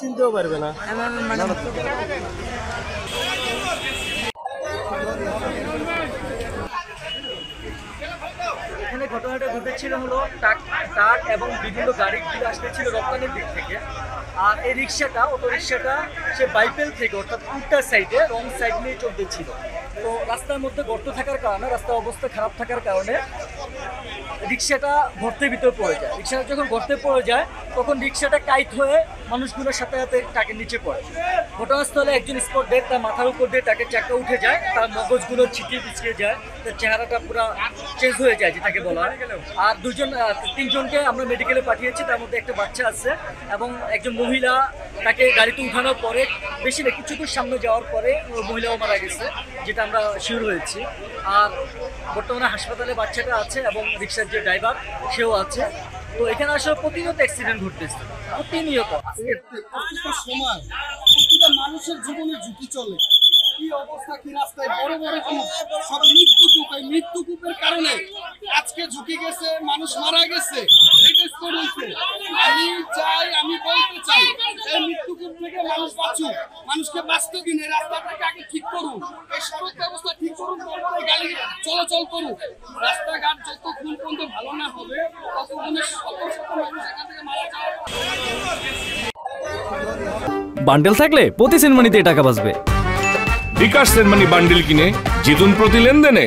চিনতেও পারবে না। এখানে ঘটনাটা ঘটেছিল হলো ট্রাক এবং বিভিন্ন গাড়িগুলো আসতেছিল রপ্তানির দিক থেকে। আর এই রিক্সাটা, অটো রিক্সাটা সে বাইপেল থেকে অর্থাৎ উল্টা সাইডে রং সাইড নিয়ে চলতেছিল। তো রাস্তার মধ্যে গর্ত থাকার কারণে, রাস্তার অবস্থা খারাপ থাকার কারণে রিক্সাটা গর্তের ভিতরে পড়ে যায়। রিক্সাটা যখন গর্তে পড়ে যায় তখন রিক্সাটা কাইট হয়ে মানুষগুলোর সাথে সাথে ট্রাকের নিচে পড়ে। ঘটনাস্থলে একজন স্পট ডেড, তার মাথার উপর দিয়ে ট্রাকের চাকা উঠে যায়, তার মগজগুলো ছিটিয়ে পিছিয়ে যায়, তার চেহারাটা পুরো চেঞ্জ হয়ে যায় যেটাকে বলা হয়। আর তিনজনকে আমরা মেডিকেলে পাঠিয়েছি, তার মধ্যে একটা বাচ্চা আছে এবং একজন মহিলা, তাকে গাড়িতে উঠানোর পরে বেশি না কিছু দূর সামনে যাওয়ার পরে মহিলাও মারা গেছে, যেটা আমরা শিওর হয়েছি। আর বর্তমানে হাসপাতালে বাচ্চাটা আছে এবং রিক্সার যে ড্রাইভার সেও আছে। তো এখানে আসলে প্রতিনিয়ত অ্যাক্সিডেন্ট ঘটতেছে, প্রতিনিয়ত। সময় প্রতিটা মানুষের জীবনে ঝুঁকি চলে, কি অবস্থা, কি রাস্তায় বড় বড় সব মৃত্যুকূপ, এই মৃত্যুকূপের কারণে আজকে ঝুঁকি গেছে, মানুষ মারা গেছে। আমি বলতে চাই এই মৃত্যুকূপ থেকে মানুষ বাঁচুক, মানুষকে বাঁচতে দিন, এই রাস্তাটাকে আগে ঠিক করুন, এই সড়ক ব্যবস্থা ঠিক করুন, তারপরে গাড়ি চলাচল করুন। রাস্তাঘাট যতক্ষণ পর্যন্ত ভালো না হবে ততক্ষণে শত শত মানুষ এখান থেকে মারা যায়। বান্ডেল থাকলে প্রতি সেনমানিতে টাকা বাঁচবে। বিকাশ সেনমানি বান্ডেল কিনে জিতুন প্রতি লেনদেনে।